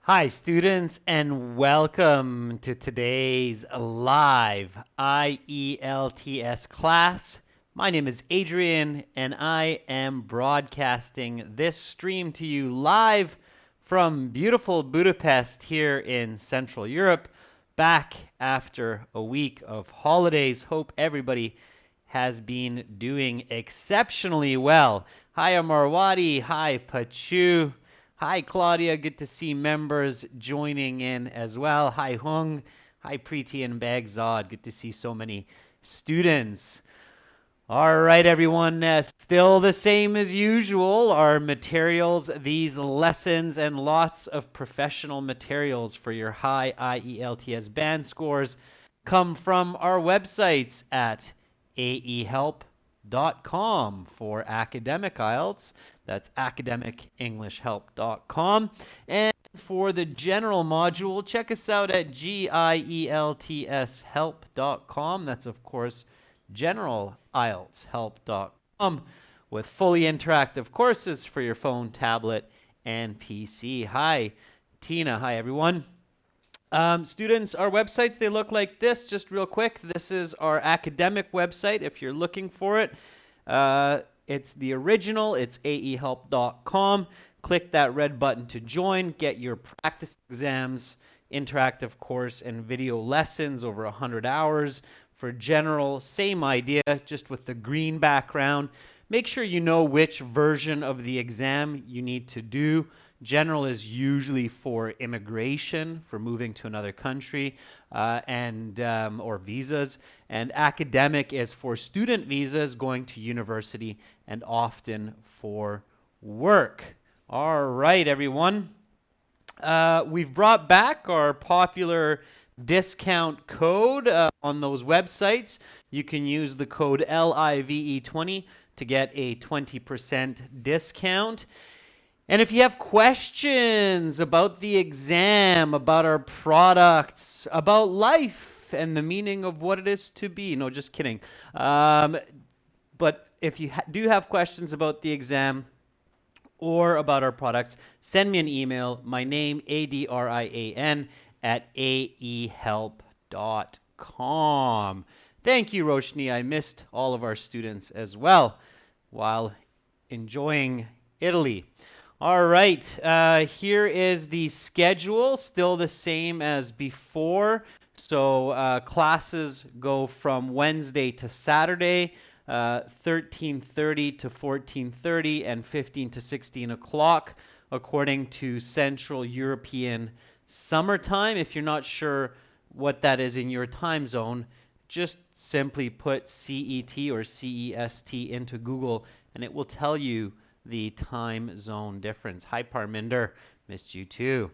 Hi, students, and welcome to today's live IELTS class. My name is Adrian, and I am broadcasting this stream to you live from beautiful Budapest here in Central Europe, back after a week of holidays. Hope everybody has been doing exceptionally well. Hi, Amarwadi. Hi, Pachu. Hi, Claudia. Good to see members joining in as well. Hi, Hung. Hi, Preeti and Bagzad. Good to see so many students. All right, everyone. Still the same as usual. Our materials, these lessons, and lots of professional materials for your high IELTS band scores come from our websites at aehelp.com for academic IELTS. That's academicenglishhelp.com. And for the general module, check us out at gieltshelp.com. That's, of course, generalieltshelp.com with fully interactive courses for your phone, tablet, and PC. Hi, Tina. Hi, everyone. Students, our websites, they look like this. Just real quick, this is our academic website if you're looking for it. It's the original. It's aehelp.com. Click that red button to join. Get your practice exams, interactive course, and video lessons over 100 hours. For general, same idea, just with the green background. Make sure you know which version of the exam you need to do. General is usually for immigration, for moving to another country, or visas. And academic is for student visas, going to university, and often for work. All right, everyone. We've brought back our popular discount code on those websites. You can use the code LIVE20 to get a 20% discount. And if you have questions about the exam, about our products, about life, and the meaning of what it is to be, no, just kidding. But if you do have questions about the exam or about our products, send me an email. My name, ADRIAN, at aehelp.com. Thank you, Roshni. I missed all of our students as well while enjoying Italy. All right, here is the schedule, still the same as before. So classes go from Wednesday to Saturday, 13:30 to 14:30 and 15 to 16 o'clock, according to Central European Summertime. If you're not sure what that is in your time zone, just simply put CET or CEST into Google, and it will tell you the time zone difference. Hi, Parminder. Missed you too.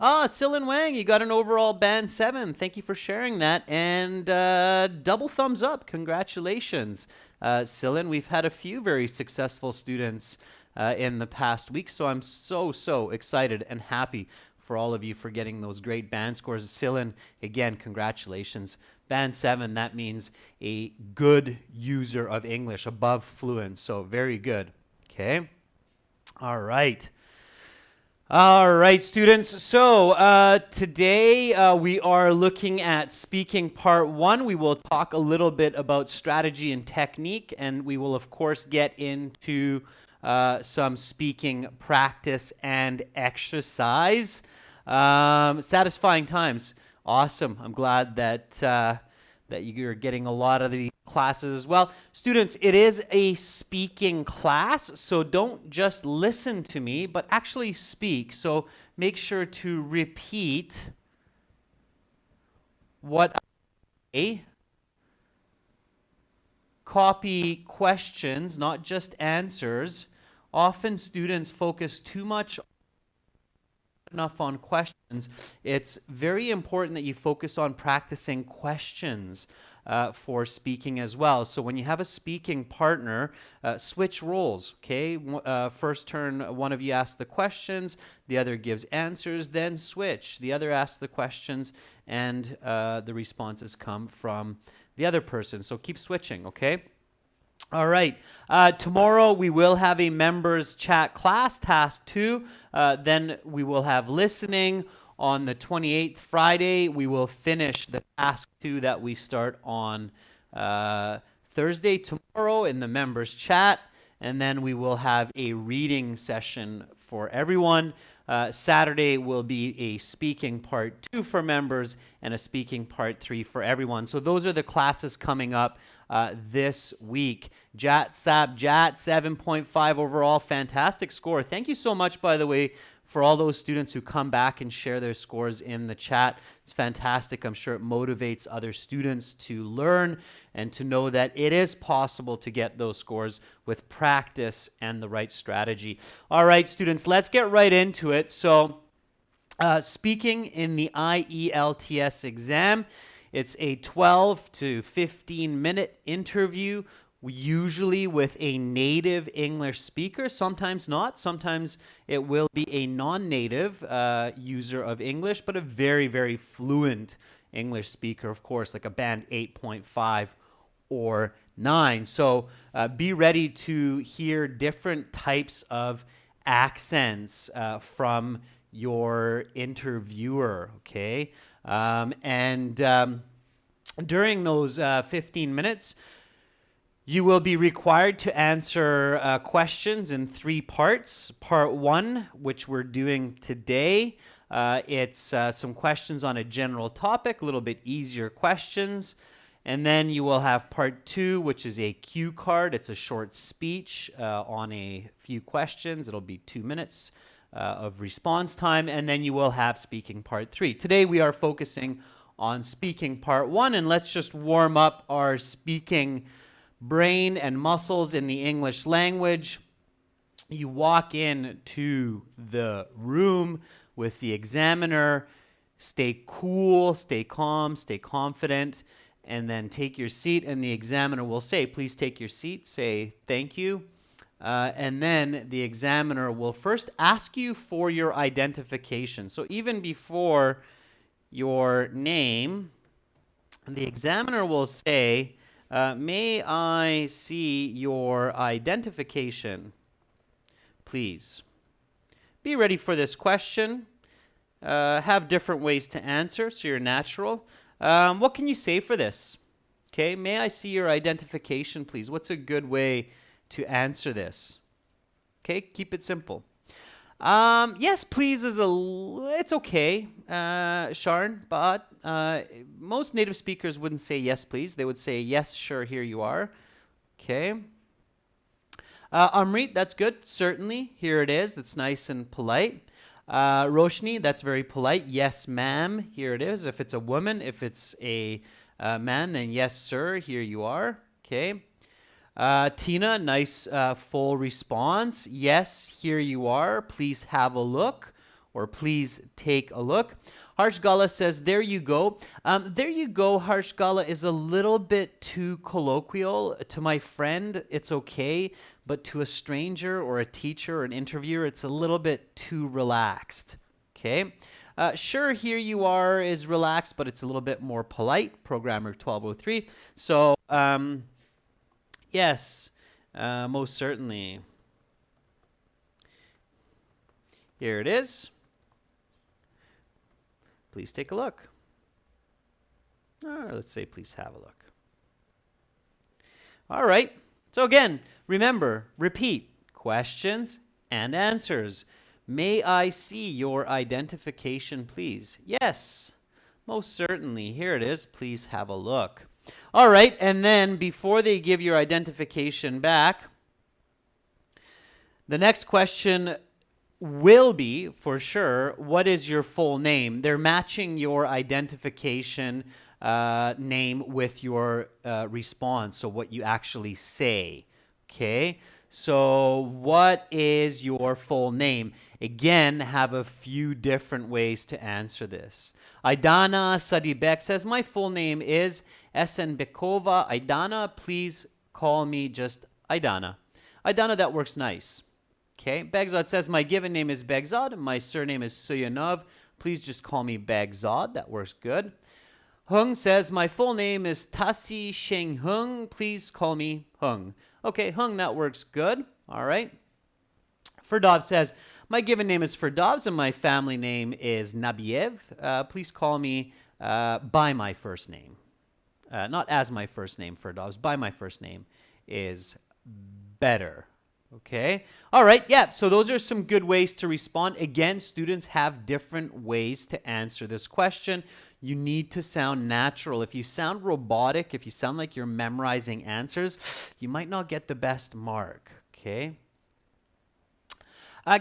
Silin Wang, you got an overall band 7. Thank you for sharing that. And double thumbs up. Congratulations. Silin, we've had a few very successful students in the past week, so I'm so excited and happy for all of you for getting those great band scores. Silin, again, congratulations. Band 7, that means a good user of English, above fluent, so very good. Okay? All right. All right, students. So today we are looking at speaking part 1. We will talk a little bit about strategy and technique, and we will, of course, get into some speaking practice and exercise. Satisfying times. Awesome. I'm glad that you're getting a lot of the classes as well. Students, it is a speaking class, so don't just listen to me, but actually speak. So make sure to repeat what I say. Copy questions, not just answers. Often students focus too much enough on questions. It's very important that you focus on practicing questions for speaking as well. So when you have a speaking partner, switch roles, okay? First turn, one of you asks the questions, the other gives answers, then switch. The other asks the questions, and the responses come from the other person. So keep switching, okay? All right. Tomorrow we will have a members chat class, task 2. Then we will have listening on the 28th. Friday, we will finish the task 2 that we start on Thursday. Tomorrow in the members chat. And then we will have a reading session for everyone. Saturday will be a speaking part 2 for members and a speaking part 3 for everyone. So those are the classes coming up this week. Jat 7.5 overall, fantastic score. Thank you so much, by the way, for all those students who come back and share their scores in the chat. It's fantastic. I'm sure it motivates other students to learn and to know that it is possible to get those scores with practice and the right strategy. All right, students, let's get right into it. So, speaking in the IELTS exam, it's a 12 to 15 minute interview, usually with a native English speaker, sometimes not. Sometimes it will be a non-native user of English, but a very, very fluent English speaker, of course, like a band 8.5 or 9. So be ready to hear different types of accents from your interviewer, okay? During those 15 minutes, you will be required to answer questions in 3 parts. Part 1, which we're doing today, it's some questions on a general topic, a little bit easier questions. And then you will have part 2, which is a cue card. It's a short speech on a few questions. It'll be 2 minutes of response time. And then you will have speaking part 3. Today we are focusing on speaking part 1. And let's just warm up our speaking brain and muscles in the English language. You walk into the room with the examiner. Stay cool, stay calm, stay confident, and then take your seat, and the examiner will say, please take your seat, say thank you. And then the examiner will first ask you for your identification. So even before your name, the examiner will say, may I see your identification, please? Be ready for this question. Have different ways to answer, so you're natural. What can you say for this? Okay, may I see your identification, please? What's a good way to answer this? Okay, keep it simple. Yes, please it's okay, Sharon, but most native speakers wouldn't say yes, please. They would say, yes, sure, here you are. Okay. Amrit, that's good, certainly. Here it is. That's nice and polite. Roshni, that's very polite. Yes, ma'am, here it is. If it's a woman, if it's a man, then yes, sir, here you are. Okay. Tina, nice full response. Yes, here you are. Please have a look, or please take a look. Harshgala says, there you go. There you go, Harshgala, is a little bit too colloquial. To my friend, it's okay, but to a stranger or a teacher or an interviewer, it's a little bit too relaxed. Okay. Sure, here you are is relaxed, but it's a little bit more polite. Programmer 1203. So, yes, most certainly. Here it is. Please take a look. Or let's say please have a look. All right. So again, remember, repeat, questions and answers. May I see your identification, please? Yes, most certainly. Here it is. Please have a look. All right, and then before they give your identification back, the next question will be, for sure, what is your full name? They're matching your identification name with your response, so what you actually say, okay? So what is your full name? Again, have a few different ways to answer this. Aidana Sadibek says, my full name is Esenbekova Aidana. Please call me just Aidana. Aidana, that works nice. Okay, Begzad says, my given name is Begzad. My surname is Suyanov. Please just call me Begzad. That works good. Hung says, my full name is Tasi Sheng Hung. Please call me Hung. Okay, Hung, that works good. All right. Ferdov says, my given name is Ferdovs and my family name is Nabiev. Please call me by my first name. Not as my first name, Ferdovs. By my first name is better. Okay. All right. Yeah. So those are some good ways to respond. Again, students have different ways to answer this question. You need to sound natural. If you sound robotic, if you sound like you're memorizing answers, you might not get the best mark. Okay.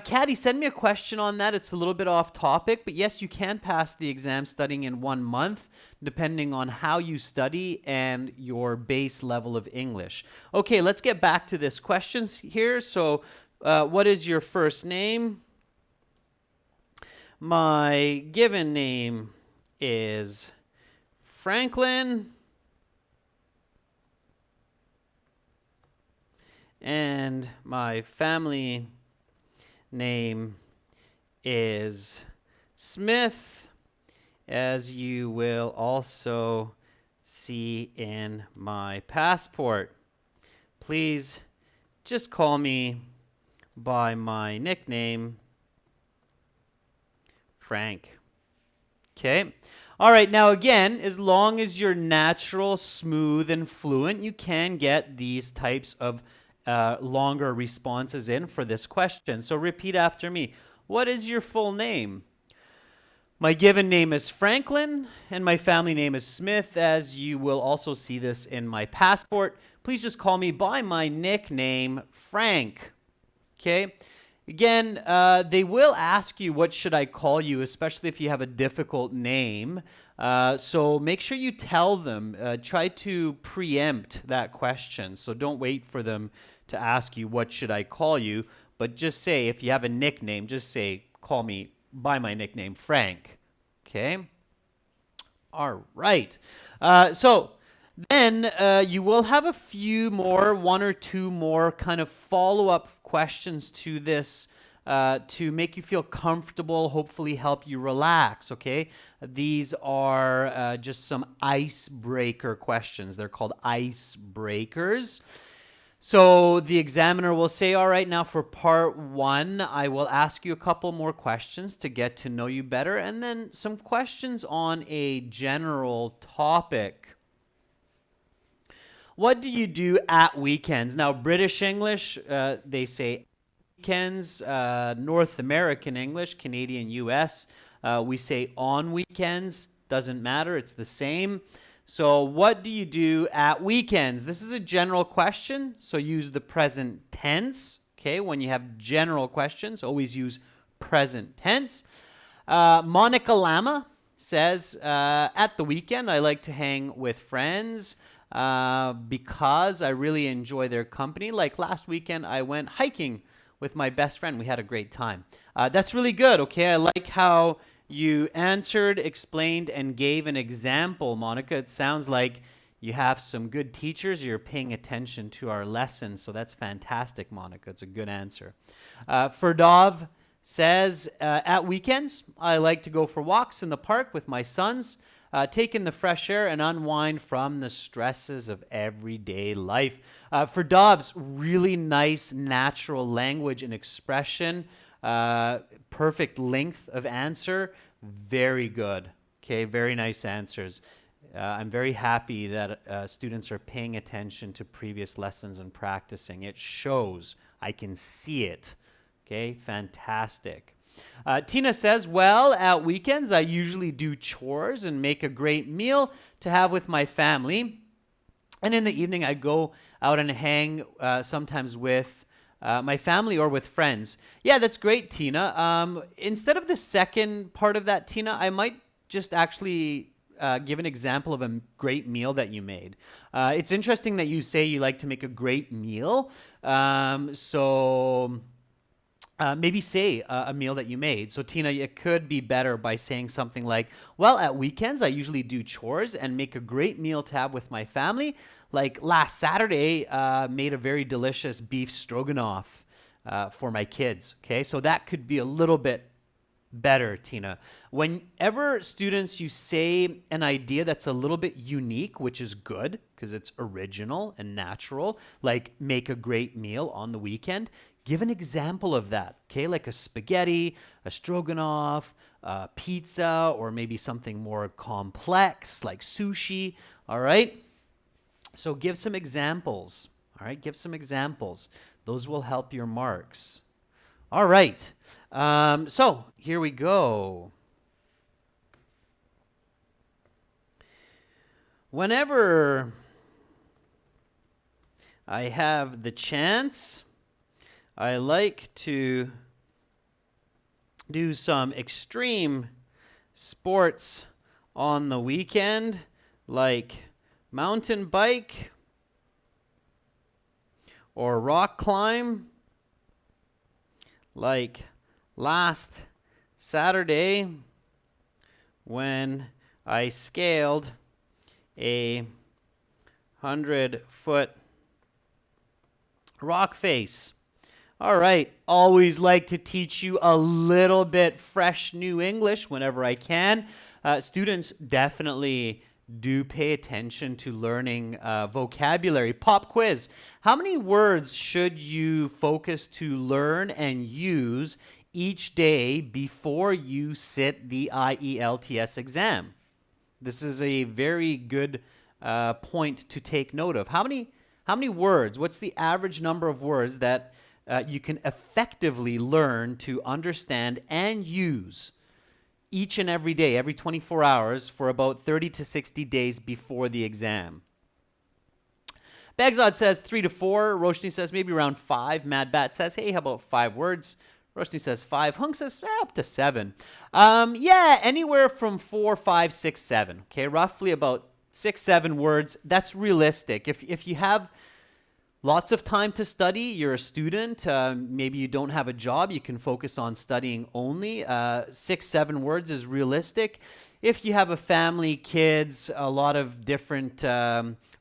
Caddy, send me a question on that. It's a little bit off topic, but yes, you can pass the exam studying in 1 month, depending on how you study and your base level of English. Okay, let's get back to this questions here. So, what is your first name? My given name is Franklin. And my family name is Smith, as you will also see in my passport. Please just call me by my nickname, Frank. Okay. All right. Now, again, as long as you're natural, smooth, and fluent, you can get these types of longer responses in for this question. So repeat after me. What is your full name? My given name is Franklin, and my family name is Smith, as you will also see this in my passport. Please just call me by my nickname, Frank. Okay? Again, they will ask you, what should I call you, especially if you have a difficult name. So make sure you tell them. Try to preempt that question. So don't wait for them to ask you, what should I call you? But just say, if you have a nickname, just say, call me by my nickname, Frank. Okay? All right. So then you will have a few more, 1 or 2 more kind of follow-up questions to this to make you feel comfortable, hopefully help you relax, okay? These are just some icebreaker questions. They're called icebreakers. So the examiner will say, all right, now for part 1, I will ask you a couple more questions to get to know you better, and then some questions on a general topic. What do you do at weekends? Now, British English, they say weekends. North American English, Canadian, US, we say on weekends. Doesn't matter, it's the same. So what do you do at weekends? This is a general question, so use the present tense. Okay, when you have general questions, always use present tense. Monica Lama says, at the weekend, I like to hang with friends because I really enjoy their company. Like last weekend, I went hiking with my best friend. We had a great time. That's really good, okay? I like how you answered, explained, and gave an example, Monica. It sounds like you have some good teachers. You're paying attention to our lessons, so that's fantastic, Monica. It's a good answer. Ferdov says, at weekends, I like to go for walks in the park with my sons, take in the fresh air and unwind from the stresses of everyday life. Ferdov's really nice, natural language and expression. Perfect length of answer. Very good. Okay, very nice answers. I'm very happy that students are paying attention to previous lessons and practicing. It shows. I can see it. Okay, fantastic. Tina says, well, at weekends, I usually do chores and make a great meal to have with my family. And in the evening, I go out and hang sometimes with my family or with friends. Yeah, that's great, Tina. Instead of the second part of that, Tina, I might just actually give an example of a great meal that you made. It's interesting that you say you like to make a great meal. Maybe say a meal that you made. So, Tina, it could be better by saying something like, well, at weekends, I usually do chores and make a great meal to have with my family. Like last Saturday, made a very delicious beef stroganoff for my kids. Okay, so that could be a little bit better, Tina. Whenever students, you say an idea that's a little bit unique, which is good because it's original and natural, like make a great meal on the weekend, give an example of that, okay? Like a spaghetti, a stroganoff, a pizza, or maybe something more complex like sushi, all right? So give some examples, all right? Give some examples. Those will help your marks. All right. So here we go. Whenever I have the chance, I like to do some extreme sports on the weekend, like mountain bike or rock climb, like last Saturday when I scaled a 100-foot rock face. All right, always like to teach you a little bit fresh new English whenever I can. Students definitely do pay attention to learning vocabulary. Pop quiz. How many words should you focus to learn and use each day before you sit the IELTS exam? This is a very good point to take note of. How many words? What's the average number of words that you can effectively learn to understand and use each and every day, every 24 hours for about 30 to 60 days before the exam? Bagzad says 3 to 4. Roshni says maybe around 5. Mad Bat says, hey, how about 5 words? Roshni says 5. Hung says up to 7. Yeah, anywhere from 4, 5, 6, 7. Okay, roughly about 6, 7 words. That's realistic. If you have lots of time to study, you're a student, maybe you don't have a job, you can focus on studying only. 6, 7 words is realistic. If you have a family, kids, a lot of different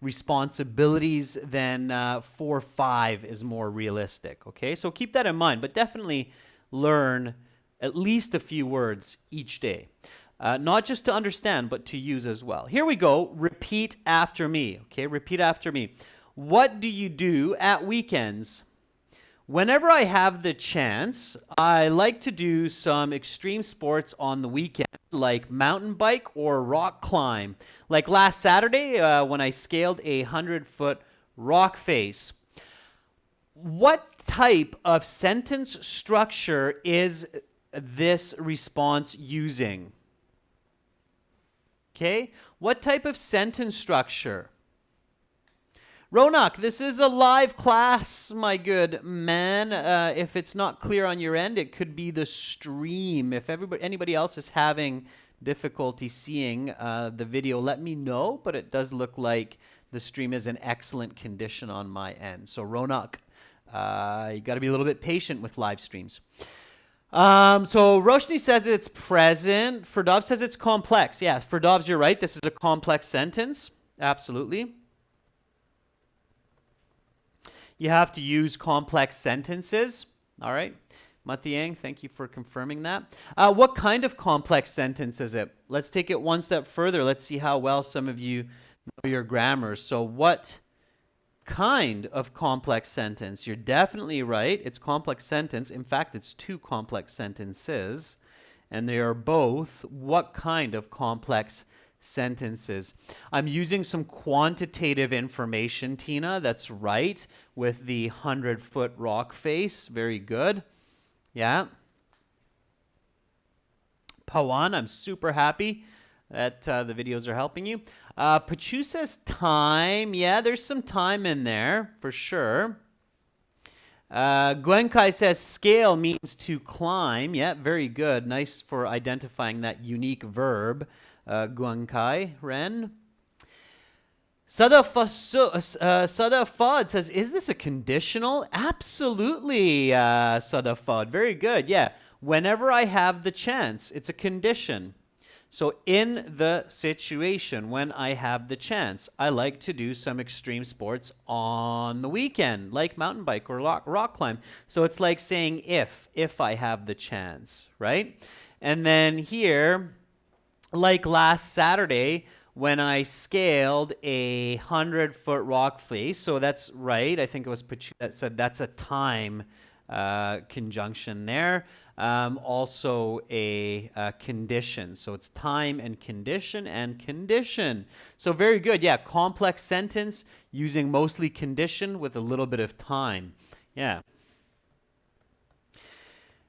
responsibilities, then 4, 5 is more realistic, okay? So keep that in mind, but definitely learn at least a few words each day. Not just to understand, but to use as well. Here we go. Repeat after me, okay? Repeat after me. What do you do at weekends? Whenever I have the chance, I like to do some extreme sports on the weekend, like mountain bike or rock climb. Like last Saturday when I scaled a 100-foot rock face. What type of sentence structure is this response using? Okay, what type of sentence structure? Ronak, this is a live class, my good man. If it's not clear on your end, it could be the stream. If anybody else is having difficulty seeing the video, let me know. But it does look like the stream is in excellent condition on my end. So Ronak, you got to be a little bit patient with live streams. So Roshni says it's present. Ferdov says it's complex. Yeah, Ferdov, you're right. This is a complex sentence. Absolutely. You have to use complex sentences. All right. Matiang, thank you for confirming that. What kind of complex sentence is it? Let's take it one step further. Let's see how well some of you know your grammar. So what kind of complex sentence? You're definitely right. It's complex sentence. In fact, it's 2 complex sentences. And they are both what kind of complex sentences. I'm using some quantitative information, Tina. That's right. With the 100-foot rock face. Very good. Yeah. Pawan, I'm super happy that the videos are helping you. Pachu says time. Yeah, there's some time in there for sure. Gwenkai says scale means to climb. Yeah, very good. Nice for identifying that unique verb. Guangkai Ren. Sada Fod says, is this a conditional? Absolutely, Sada Fod. Very good. Yeah. Whenever I have the chance, it's a condition. So in the situation when I have the chance, I like to do some extreme sports on the weekend, like mountain bike or rock climb. So it's like saying if I have the chance, right? And then here, like last Saturday when I scaled a 100-foot rock face. So that's right. I think it was Pachu that said that's a time conjunction there. Also a condition. So it's time and condition and condition. So very good. Yeah, complex sentence using mostly condition with a little bit of time. Yeah.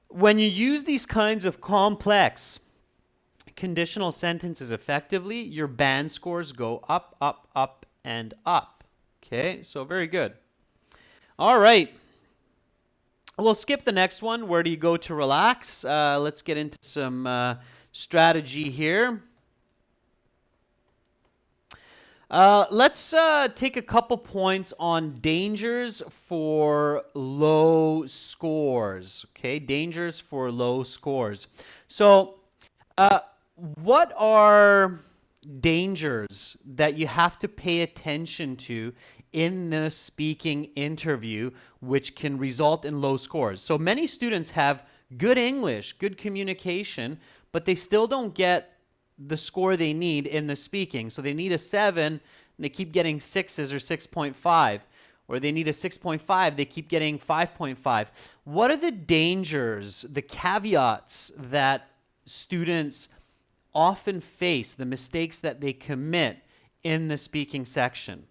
When you use these kinds of complex conditional sentences effectively, your band scores go up, up, up, and up. Okay, so very good. All right. We'll skip the next one. Where do you go to relax? Let's get into some strategy here. Let's take a couple points on dangers for low scores. Okay, dangers for low scores. So, what are dangers that you have to pay attention to in the speaking interview which can result in low scores? So many students have good English, good communication, but they still don't get the score they need in the speaking. So they need a 7, and they keep getting 6s or 6.5. Or they need a 6.5, they keep getting 5.5. What are the dangers, the caveats that students often face, the mistakes that they commit in the speaking section?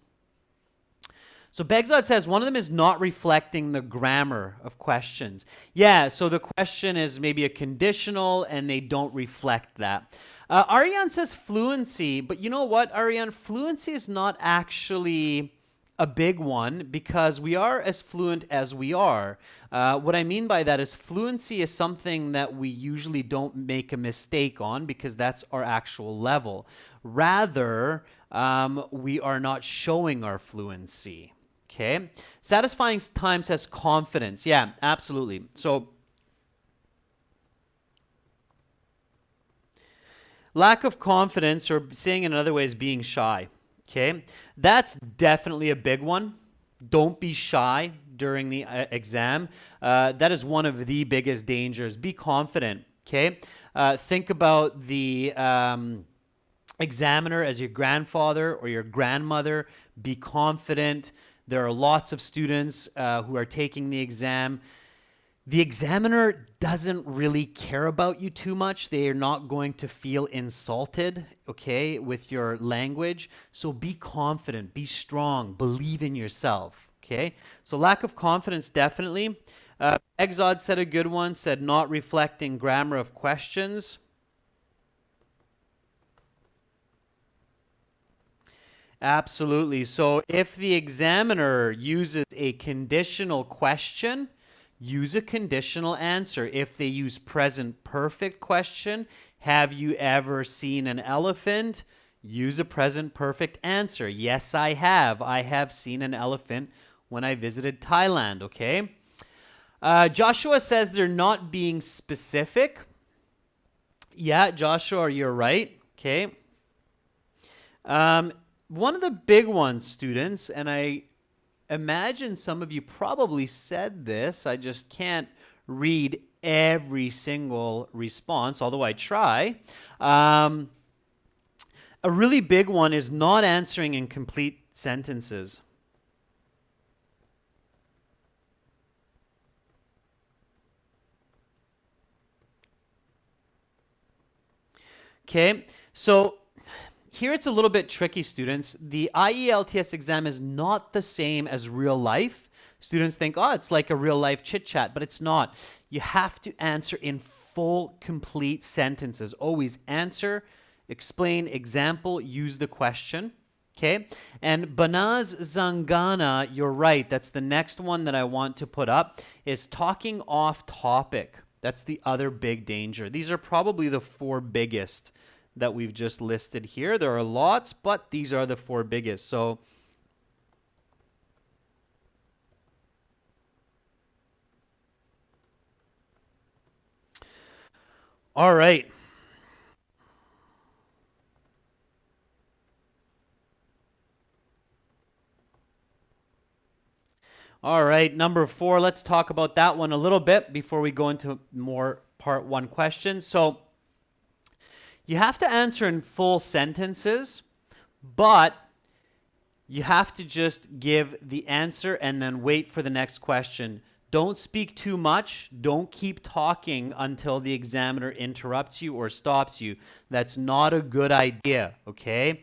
So Begzod says one of them is not reflecting the grammar of questions. Yeah, so the question is maybe a conditional and they don't reflect that. Ariane says fluency, but you know what, Ariane? Fluency is not actually a big one because we are as fluent as we are. What I mean by that is fluency is something that we usually don't make a mistake on because that's our actual level. Rather, we are not showing our fluency. Okay. Satisfying time says confidence. Yeah, absolutely. So lack of confidence, or saying in another way, is being shy. Okay. That's definitely a big one. Don't be shy during the exam. That is one of the biggest dangers. Be confident. Okay. Think about the examiner as your grandfather or your grandmother. Be confident. There are lots of students who are taking the exam. The examiner doesn't really care about you too much. They are not going to feel insulted, okay, with your language. So be confident, be strong, believe in yourself, okay? So lack of confidence, definitely. Exod said a good one, said not reflecting grammar of questions. Absolutely. So if the examiner uses a conditional question, use a conditional answer. If they use present perfect question, have you ever seen an elephant? Use a present perfect answer. Yes, I have. I have seen an elephant when I visited Thailand, okay? Joshua says they're not being specific. Yeah, Joshua, you're right, okay? One of the big ones, students, and I imagine some of you probably said this, I just can't read every single response, although I try. A really big one is not answering in complete sentences. Okay, so here it's a little bit tricky, students. The IELTS exam is not the same as real life. Students think, oh, it's like a real life chit chat, but it's not. You have to answer in full, complete sentences. Always answer, explain, example, use the question. Okay, and Banaz Zangana, you're right. That's the next one that I want to put up, is talking off topic. That's the other big danger. These are probably the 4 biggest that we've just listed here. There are lots, but these are the 4 biggest. So all right. All right, number 4, let's talk about that one a little bit before we go into more part 1 questions. So you have to answer in full sentences, but you have to just give the answer and then wait for the next question. Don't speak too much. Don't keep talking until the examiner interrupts you or stops you. That's not a good idea, okay?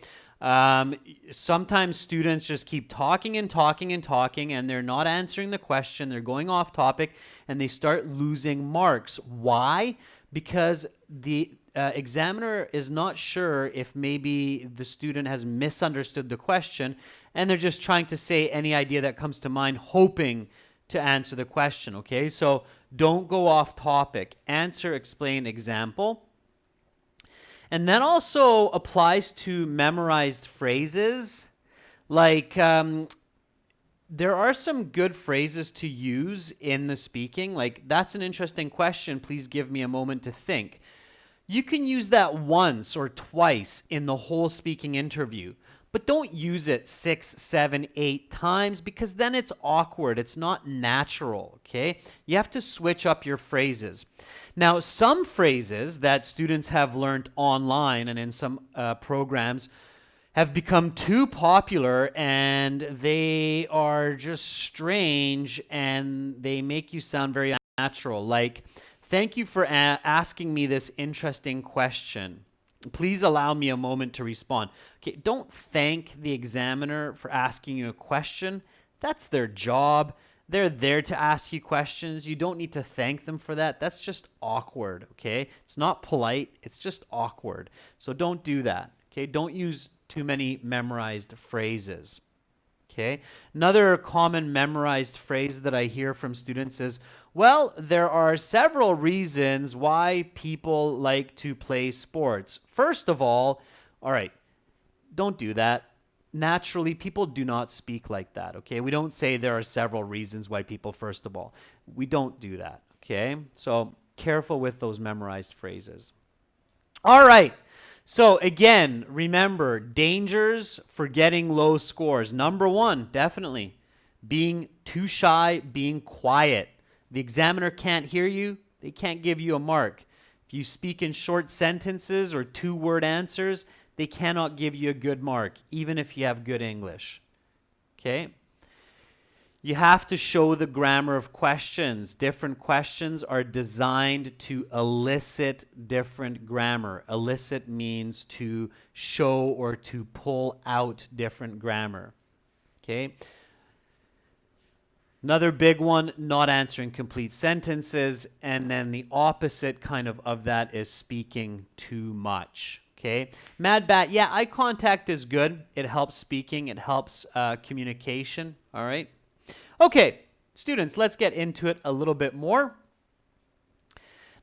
Sometimes students just keep talking and talking and talking, and they're not answering the question. They're going off topic, and they start losing marks. Why? Because the examiner is not sure if maybe the student has misunderstood the question, and they're just trying to say any idea that comes to mind, hoping to answer the question, okay? So don't go off topic. Answer, explain, example. And that also applies to memorized phrases. Like, there are some good phrases to use in the speaking. Like, that's an interesting question. Please give me a moment to think. You can use that once or twice in the whole speaking interview, but don't use it 6, 7, 8 times because then it's awkward. It's not natural, okay? You have to switch up your phrases. Now, some phrases that students have learned online and in some programs have become too popular, and they are just strange, and they make you sound very unnatural. Like, thank you for asking me this interesting question. Please allow me a moment to respond. Okay, don't thank the examiner for asking you a question. That's their job. They're there to ask you questions. You don't need to thank them for that. That's just awkward, okay? It's not polite. It's just awkward. So don't do that, okay? Don't use too many memorized phrases, okay? Another common memorized phrase that I hear from students is, well, there are several reasons why people like to play sports. First of all right, don't do that. Naturally, people do not speak like that, okay? We don't say there are several reasons why people, first of all. We don't do that, okay? So careful with those memorized phrases. All right. So again, remember, dangers for getting low scores. Number 1, definitely, being too shy, being quiet. The examiner can't hear you. They can't give you a mark. If you speak in short sentences or 2-word answers, they cannot give you a good mark, even if you have good English. Okay? You have to show the grammar of questions. Different questions are designed to elicit different grammar. Elicit means to show or to pull out different grammar. Okay? Another big one, not answering complete sentences. And then the opposite kind of that is speaking too much. Okay? Mad Bat, yeah, eye contact is good. It helps speaking. It helps communication. All right? Okay, students, let's get into it a little bit more.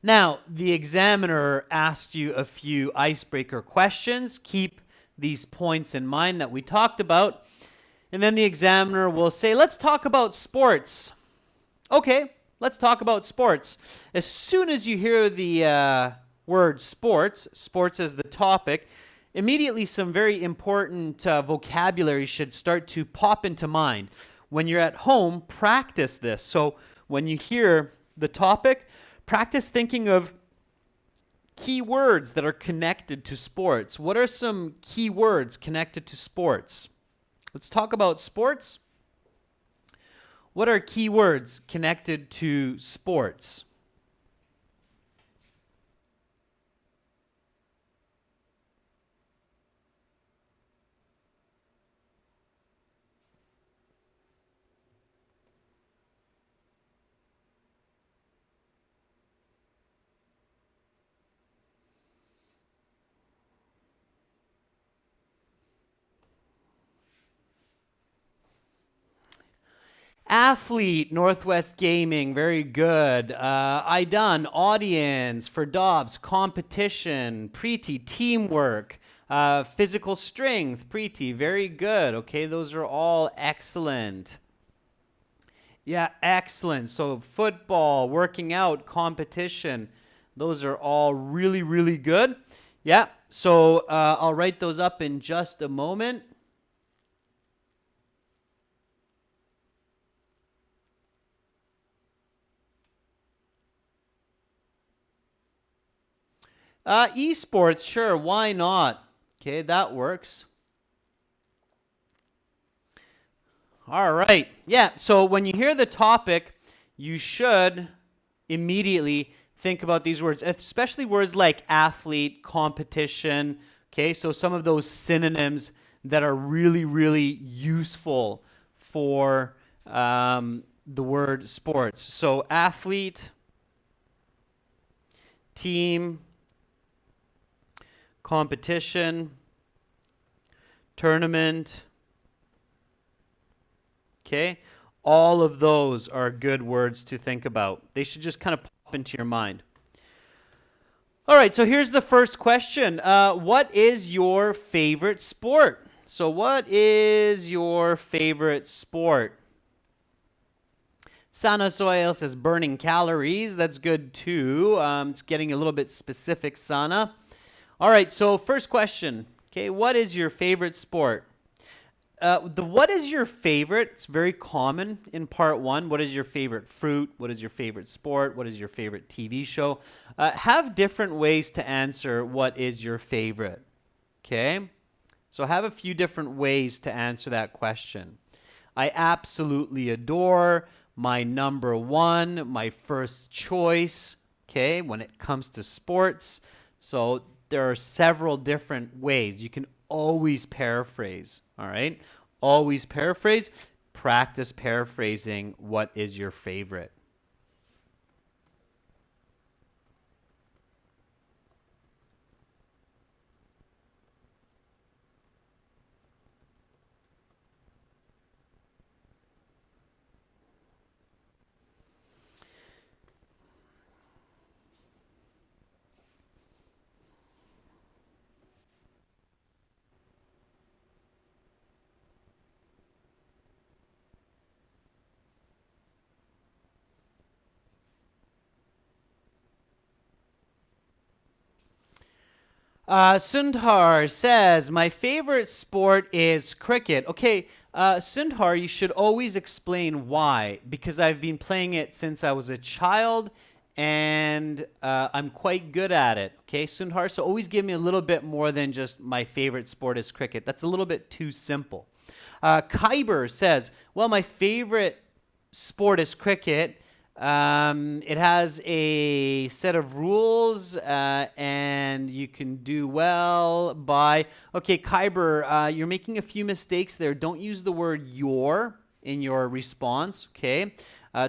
Now, the examiner asked you a few icebreaker questions. Keep these points in mind that we talked about. And then the examiner will say, let's talk about sports. Okay, let's talk about sports. As soon as you hear the word sports, sports as the topic, immediately some very important vocabulary should start to pop into mind. When you're at home, practice this. So when you hear the topic, practice thinking of key words that are connected to sports. What are some key words connected to sports? Let's talk about sports. What are key words connected to sports? Athlete, Northwest Gaming, very good. I done, audience, for Dobbs, competition, Preeti, teamwork, physical strength, Preeti, very good. Okay, those are all excellent. Yeah, excellent. So football, working out, competition, those are all really, really good. Yeah, so I'll write those up in just a moment. Esports, sure, why not? Okay, that works. All right. Yeah, so when you hear the topic, you should immediately think about these words, especially words like athlete, competition. Okay, so some of those synonyms that are really, really useful for the word sports. So athlete, team, competition, tournament. Okay, all of those are good words to think about. They should just kind of pop into your mind. All right, so here's the first question. What is your favorite sport? So what is your favorite sport? Sana Soil says burning calories. That's good too. It's getting a little bit specific, Sana. All right, so first question. Okay, what is your favorite sport? What is your favorite? It's very common in part one. What is your favorite fruit? What is your favorite sport? What is your favorite TV show? Have different ways to answer what is your favorite. Okay? So have a few different ways to answer that question. I absolutely adore, my number one, my first choice, okay, when it comes to sports. So there are several different ways. You can always paraphrase, all right? Always paraphrase. Practice paraphrasing what is your favorite. Sundar says, my favorite sport is cricket. Okay, Sundar, you should always explain why, because I've been playing it since I was a child, and I'm quite good at it. Okay, Sundar, so always give me a little bit more than just my favorite sport is cricket. That's a little bit too simple. Kyber says, well, my favorite sport is cricket. It has a set of rules, and you can do well by. Okay, Kyber, you're making a few mistakes there. Don't use the word your in your response, okay?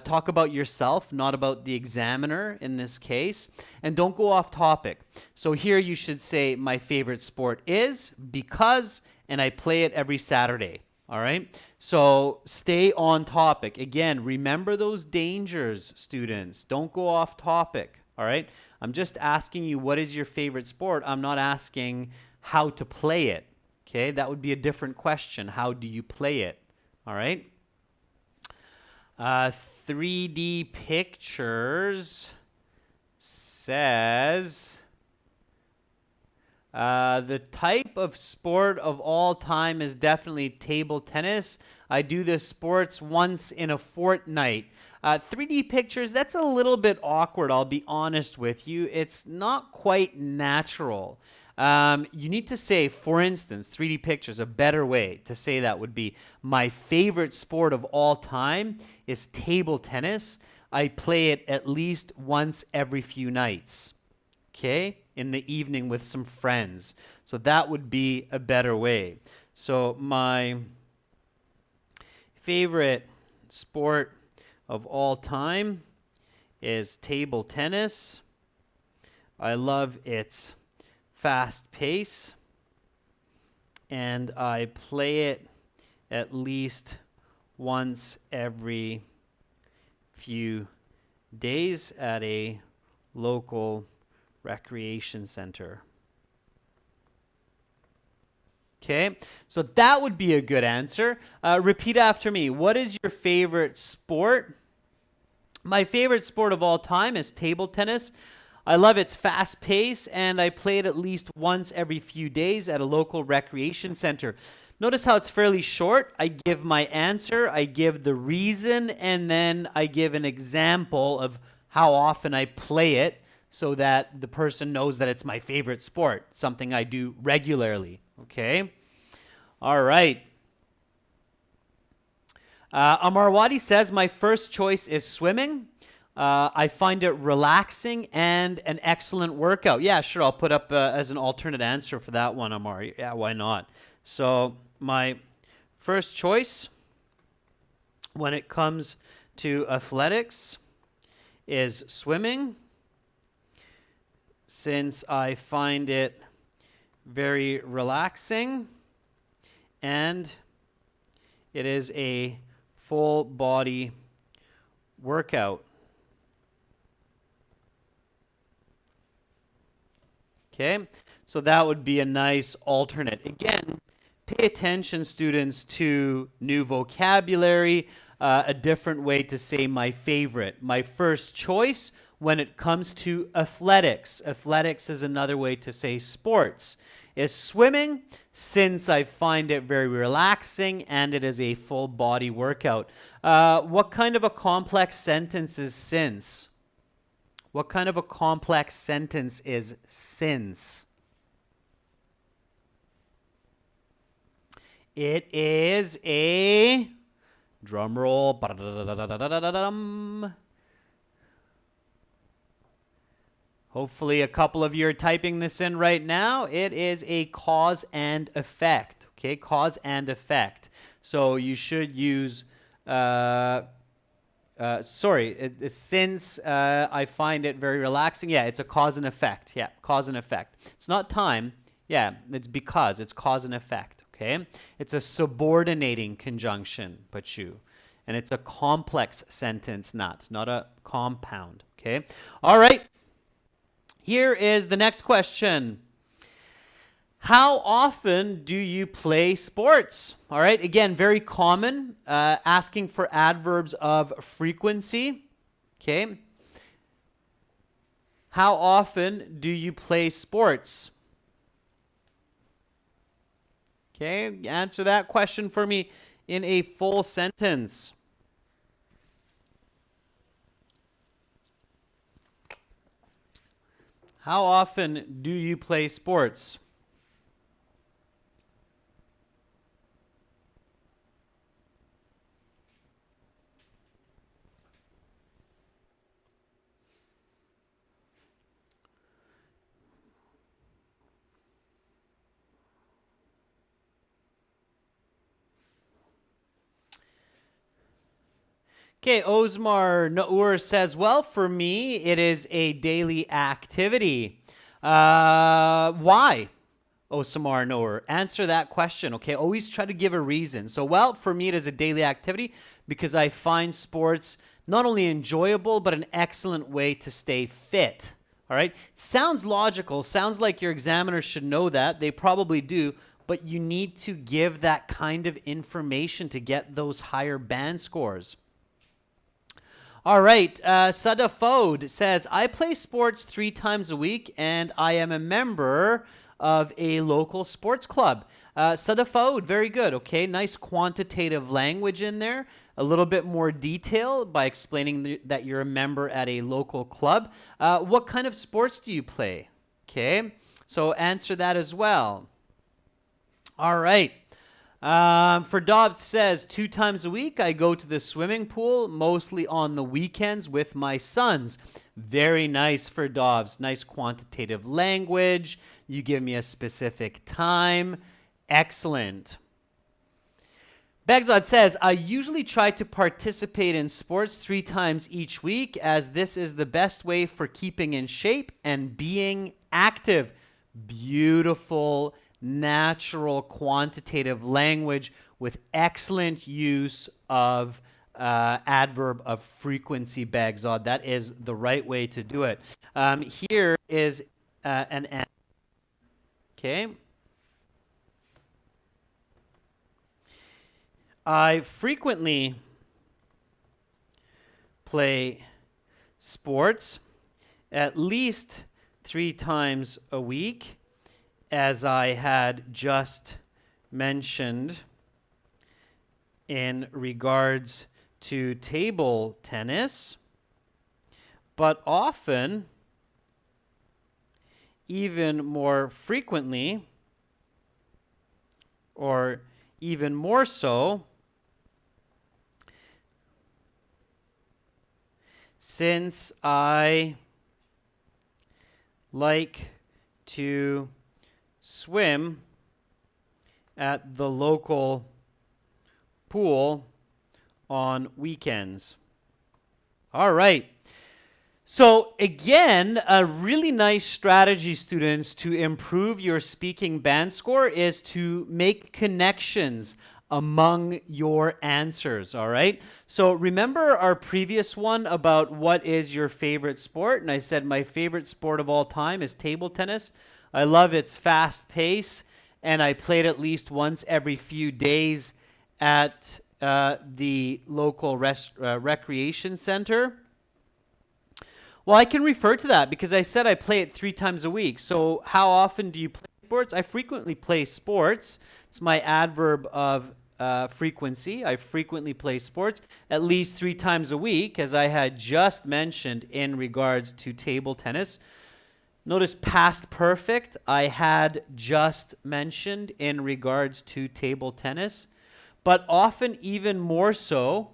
Talk about yourself, not about the examiner in this case. And don't go off topic. So here you should say, my favorite sport is because, and I play it every Saturday. All right, so stay on topic. Again, remember those dangers, students. Don't go off topic. All right, I'm just asking you what is your favorite sport. I'm not asking how to play it. Okay, that would be a different question. How do you play it? All right. 3D Pictures says, the type of sport of all time is definitely table tennis. I do this sports once in a fortnight. 3D Pictures, that's a little bit awkward, I'll be honest with you. It's not quite natural. You need to say, for instance, 3D Pictures, a better way to say that would be, my favorite sport of all time is table tennis. I play it at least once every few nights. Okay, in the evening with some friends. So that would be a better way. So my favorite sport of all time is table tennis. I love its fast pace, and I play it at least once every few days at a local recreation center. Okay, so that would be a good answer. Repeat after me. What is your favorite sport? My favorite sport of all time is table tennis. I love its fast pace, and I play it at least once every few days at a local recreation center. Notice how it's fairly short. I give my answer, I give the reason, and then I give an example of how often I play it. so that the person knows that it's my favorite sport, something I do regularly. Okay? All right. Amarwadi says, my first choice is swimming. I find it relaxing and an excellent workout. Yeah, sure. I'll put up as an alternate answer for that one, Amar. Yeah, why not? So my first choice when it comes to athletics is swimming, since I find it very relaxing and it is a full body workout. Okay, so that would be a nice alternate. Again, pay attention, students, to new vocabulary, a different way to say my favorite. My first choice when it comes to athletics. Athletics is another way to say sports. Is swimming, since I find it very relaxing and it is a full body workout. What kind of a complex sentence is since? What kind of a complex sentence is since? It is a drum roll. Hopefully a couple of you are typing this in right now. It is a cause and effect. Okay, cause and effect. So you should use since I find it very relaxing. Yeah, it's a cause and effect. Yeah, cause and effect. It's not time. Yeah, it's because. It's cause and effect. Okay? It's a subordinating conjunction, Pachu. And it's a complex sentence, not a compound. Okay? All right. Here is the next question. How often do you play sports? All right, again, very common, asking for adverbs of frequency. Okay. How often do you play sports? Okay, answer that question for me in a full sentence. How often do you play sports? Okay, Osmar Noor says, well, for me, it is a daily activity. Why? Osmar Noor, answer that question, okay? Always try to give a reason. So, well, for me, it is a daily activity because I find sports not only enjoyable, but an excellent way to stay fit. All right? Sounds logical. Sounds like your examiners should know that. They probably do. But you need to give that kind of information to get those higher band scores. All right, Sadafode says, I play sports 3 times a week and I am a member of a local sports club. Sadafode, very good. Okay, nice quantitative language in there. A little bit more detail by explaining that you're a member at a local club. What kind of sports do you play? Okay, so answer that as well. All right. Ferdov says 2 times a week I go to the swimming pool, mostly on the weekends with my sons. Very nice, Ferdovs. Nice quantitative language. You give me a specific time. Excellent. Begzad says, I usually try to participate in sports 3 times each week, as this is the best way for keeping in shape and being active. Beautiful, natural, quantitative language with excellent use of adverb of frequency, Bagzad. That is the right way to do it. Here is an answer. Okay. I frequently play sports at least 3 times a week, as I had just mentioned in regards to table tennis, but often even more frequently, or even more so, since I like to swim at the local pool on weekends. All right. So again, a really nice strategy, students, to improve your speaking band score is to make connections among your answers, all right? So remember our previous one about what is your favorite sport? And I said my favorite sport of all time is table tennis. I love its fast pace, and I played at least once every few days at the local recreation center. Well, I can refer to that because I said I play it 3 times a week. So how often do you play sports? I frequently play sports. It's my adverb of frequency. I frequently play sports at least 3 times a week, as I had just mentioned in regards to table tennis. Notice past perfect, I had just mentioned in regards to table tennis, but often even more so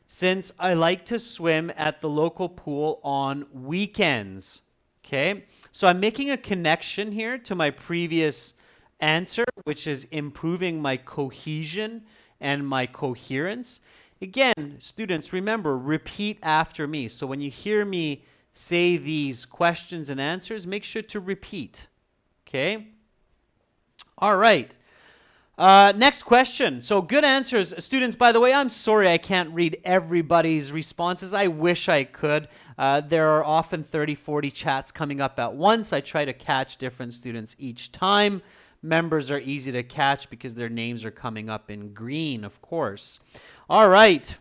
since I like to swim at the local pool on weekends. Okay, so I'm making a connection here to my previous answer, which is improving my cohesion and my coherence. Again, students, remember, repeat after me. So when you hear me say these questions and answers, make sure to repeat. Okay? All right. Next question. So good answers. Students, by the way, I'm sorry I can't read everybody's responses. I wish I could. There are often 30, 40 chats coming up at once. I try to catch different students each time. Members are easy to catch because their names are coming up in green, of course. All right.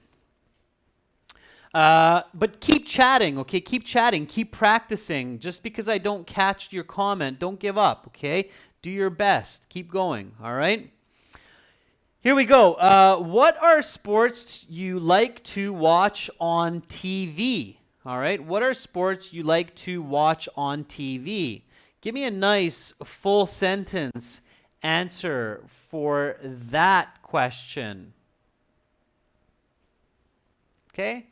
But keep chatting, okay? Keep chatting. Keep practicing. Just because I don't catch your comment, don't give up, okay? Do your best. Keep going, all right? Here we go. What are sports you like to watch on TV? All right. What are sports you like to watch on TV? Give me a nice full sentence answer for that question. Okay.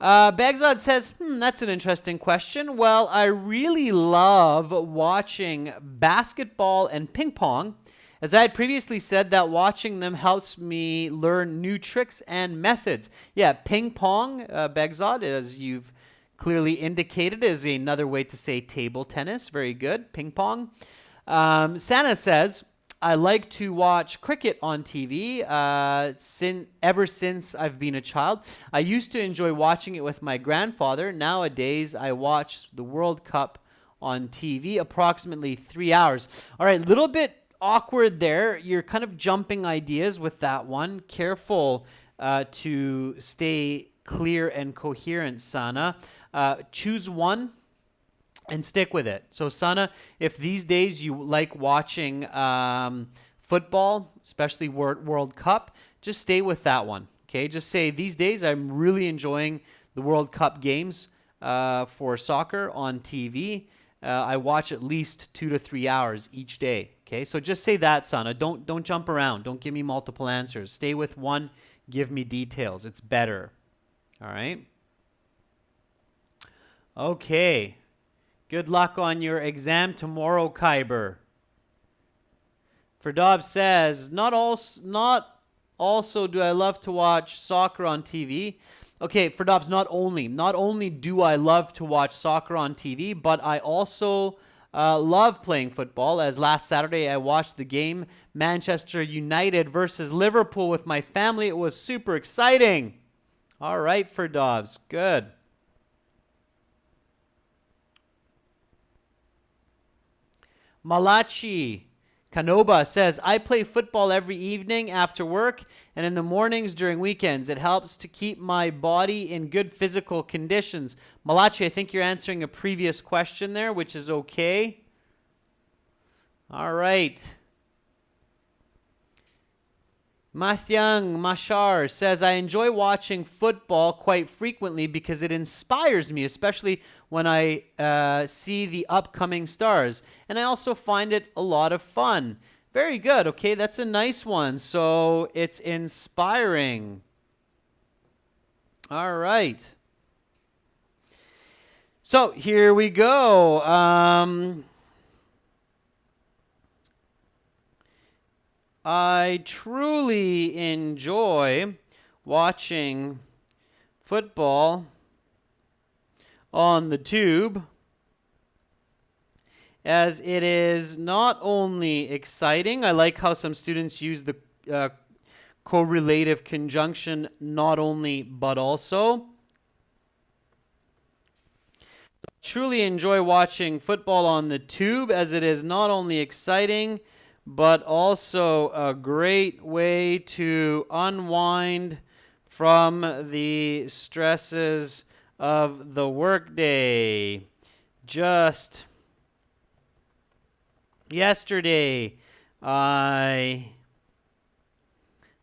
Bagzad says, that's an interesting question. Well, I really love watching basketball and ping pong. As I had previously said, that watching them helps me learn new tricks and methods. Yeah, ping pong, Begzod, as you've clearly indicated, is another way to say table tennis. Very good, ping pong. Santa says, I like to watch cricket on TV ever since I've been a child. I used to enjoy watching it with my grandfather. Nowadays, I watch the World Cup on TV approximately 3 hours. All right, little bit awkward there. You're kind of jumping ideas with that one. Careful to stay clear and coherent, Sana. Choose one and stick with it. So, Sana, if these days you like watching football, especially World Cup, just stay with that one. Okay, just say these days I'm really enjoying the World Cup games for soccer on TV. I watch at least 2 to 3 hours each day. Okay, so just say that, Sana. Don't jump around. Don't give me multiple answers. Stay with one. Give me details. It's better. All right. Okay. Good luck on your exam tomorrow, Kyber. Ferdov says, not also do I love to watch soccer on TV. Okay, Ferdov's not only do I love to watch soccer on TV, but I also love playing football. As last Saturday I watched the game Manchester United versus Liverpool with my family. It was super exciting. All right, Ferdovs, good. Malachi Kanoba says, I play football every evening after work and in the mornings during weekends. It helps to keep my body in good physical conditions. Malachi, I think you're answering a previous question there, which is okay. All right. Mathyang Mashar says, I enjoy watching football quite frequently because it inspires me, especially when I see the upcoming stars. And I also find it a lot of fun. Very good. Okay, that's a nice one. So it's inspiring. All right. So here we go. I truly enjoy watching football on the tube, as it is not only exciting. I like how some students use the correlative conjunction not only but also. Truly enjoy watching football on the tube, as it is not only exciting but also a great way to unwind from the stresses of the workday. Just yesterday, I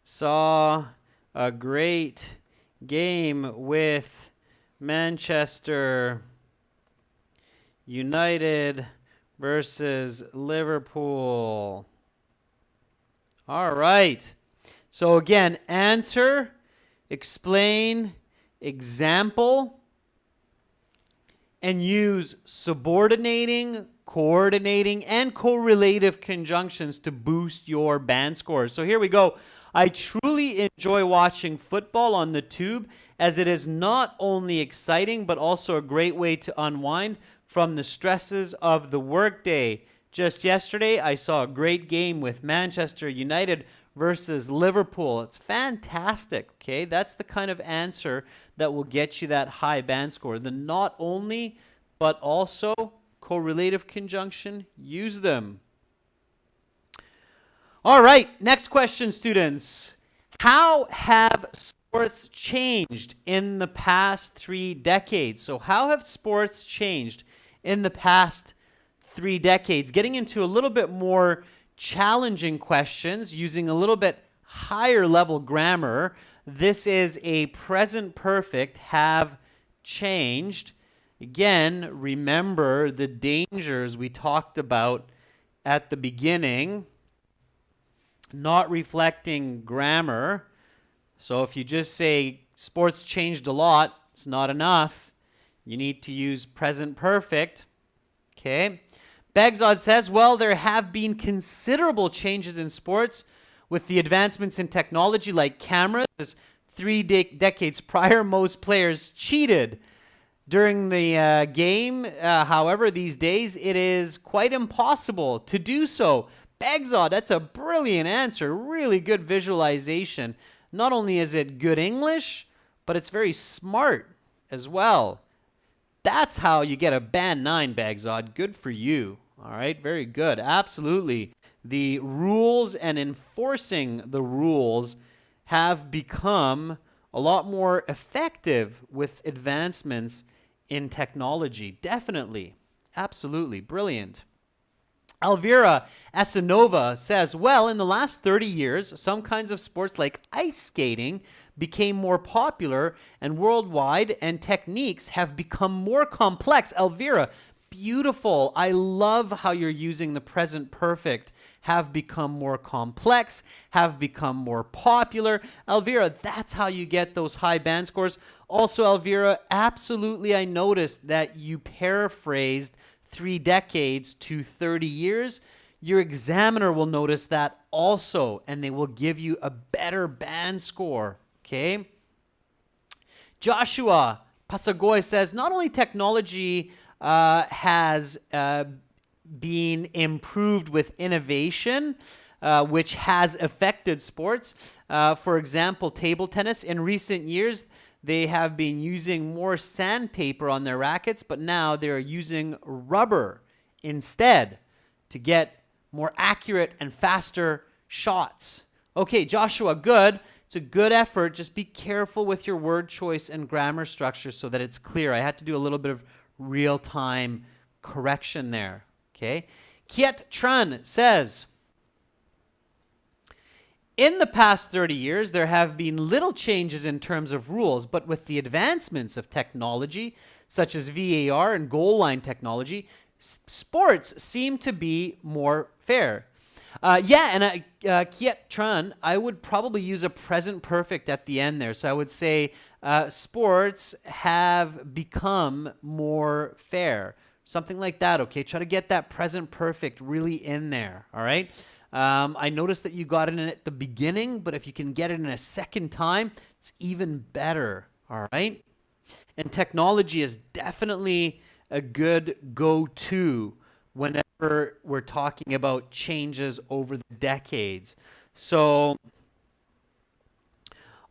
saw a great game with Manchester United versus Liverpool. All right. So again, answer, explain, example, and use subordinating, coordinating, and correlative conjunctions to boost your band scores. So here we go. I truly enjoy watching football on the tube, as it is not only exciting but also a great way to unwind from the stresses of the workday. Just yesterday, I saw a great game with Manchester United versus Liverpool. It's fantastic, okay? That's the kind of answer that will get you that high band score. The not only, but also correlative conjunction, use them. All right, next question, students. How have sports changed in the past 3 decades? So how have sports changed in the past 3 decades? Getting into a little bit more challenging questions using a little bit higher level grammar. This is a present perfect, have changed. Again, remember the dangers we talked about at the beginning. Not reflecting grammar. So if you just say sports changed a lot, it's not enough. You need to use present perfect. Okay. Bagzod says, well, there have been considerable changes in sports with the advancements in technology like cameras. 3 decades prior, most players cheated during the game. However, these days, it is quite impossible to do so. Bagzod, that's a brilliant answer. Really good visualization. Not only is it good English, but it's very smart as well. That's how you get a band 9, Bagzod. Good for you. All right, very good. Absolutely. The rules and enforcing the rules have become a lot more effective with advancements in technology. Definitely. Absolutely. Brilliant. Elvira Asanova says, well, in the last 30 years, some kinds of sports like ice skating became more popular and worldwide, and techniques have become more complex. Elvira, beautiful. I love how you're using the present perfect. Have become more complex, have become more popular. Elvira, that's how you get those high band scores. Also, Elvira, absolutely, I noticed that you paraphrased 3 decades to 30 years. Your examiner will notice that also, and they will give you a better band score, okay? Joshua Pasagoy says, not only technology has been improved with innovation, which has affected sports. For example, table tennis. In recent years, they have been using more sandpaper on their rackets, but now they're using rubber instead to get more accurate and faster shots. Okay, Joshua, good. It's a good effort. Just be careful with your word choice and grammar structure so that it's clear. I had to do a little bit of real-time correction there. Okay. Kiet Tran says, In the past 30 years, there have been little changes in terms of rules, but with the advancements of technology, such as VAR and goal line technology, sports seem to be more fair. Kiet Tran, I would probably use a present perfect at the end there. So I would say sports have become more fair. Something like that, okay? Try to get that present perfect really in there, all right? I noticed that you got it in at the beginning, but if you can get it in a second time, it's even better, all right? And technology is definitely a good go-to whenever we're talking about changes over the decades. So,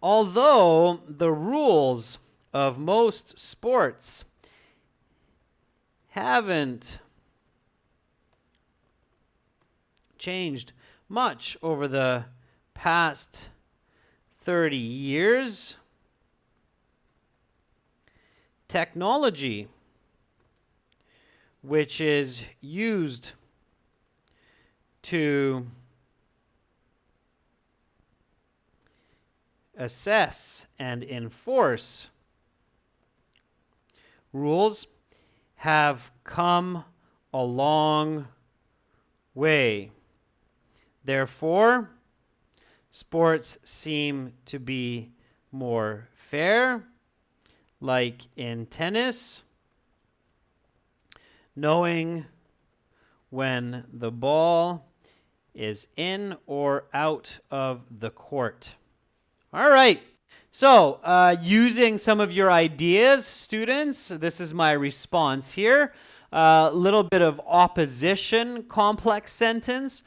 although the rules of most sports haven't changed much over the past 30 years, technology, which is used to assess and enforce rules, have come a long way. Therefore, sports seem to be more fair, like in tennis, knowing when the ball is in or out of the court. All right. So, using some of your ideas, students, this is my response here. A little bit of opposition, complex sentence.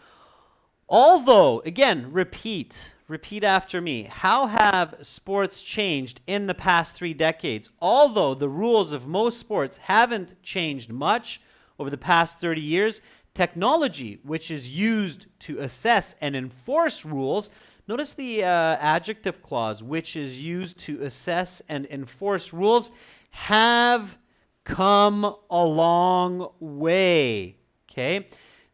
Although, again, repeat after me. How have sports changed in the past 3 decades? Although the rules of most sports haven't changed much over the past 30 years, technology, which is used to assess and enforce rules, notice the adjective clause, which is used to assess and enforce rules, have come a long way. Okay?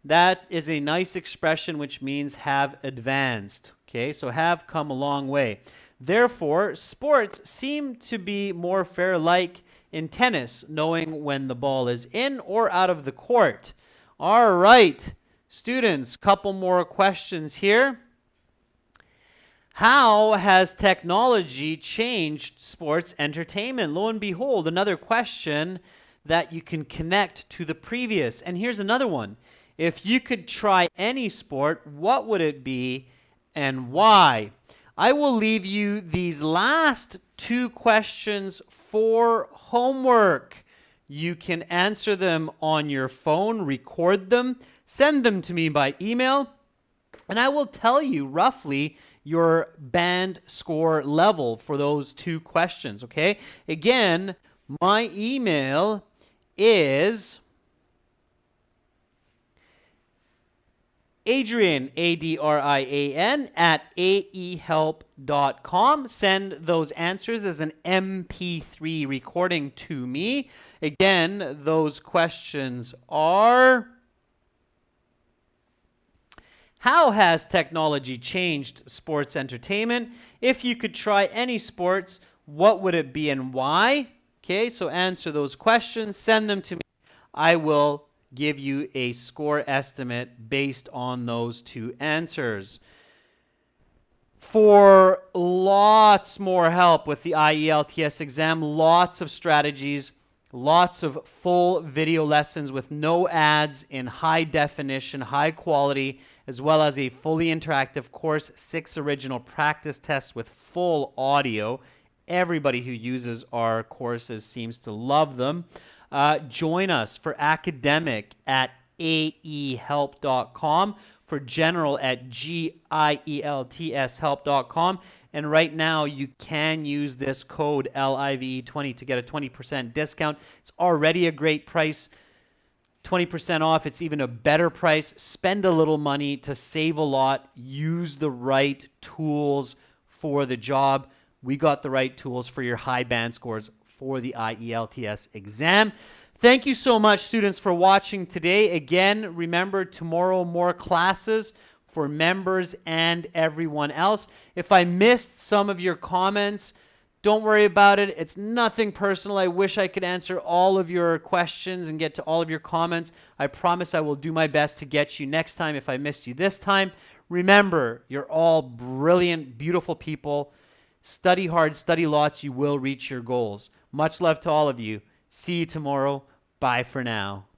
That is a nice expression which means have advanced. Okay, so have come a long way. Therefore, sports seem to be more fair, like in tennis, knowing when the ball is in or out of the court. All right, students, couple more questions here. How has technology changed sports entertainment? Lo and behold, another question that you can connect to the previous. And here's another one. If you could try any sport, what would it be and why? I will leave you these last 2 questions for homework. You can answer them on your phone, record them, send them to me by email, and I will tell you roughly your band score level for those 2 questions, okay? Again, my email is Adrian, Adrian, at aehelp.com. Send those answers as an MP3 recording to me. Again, those questions are: how has technology changed sports entertainment? If you could try any sports, what would it be and why? Okay, so answer those questions. Send them to me. I will give you a score estimate based on those 2 answers. For lots more help with the IELTS exam, lots of strategies, lots of full video lessons with no ads in high definition, high quality, as well as a fully interactive course, 6 original practice tests with full audio. Everybody who uses our courses seems to love them. Join us for academic at aehelp.com, for general at gielts help.com. And right now, you can use this code LIVE20 to get a 20% discount. It's already a great price. 20% off. It's even a better price. Spend a little money to save a lot. Use the right tools for the job. We got the right tools for your high band scores for the IELTS exam. Thank you so much, students, for watching today. Again, remember, tomorrow more classes for members and everyone else. If I missed some of your comments, don't worry about it. It's nothing personal. I wish I could answer all of your questions and get to all of your comments. I promise I will do my best to get you next time if I missed you this time. Remember, you're all brilliant, beautiful people. Study hard, study lots. You will reach your goals. Much love to all of you. See you tomorrow. Bye for now.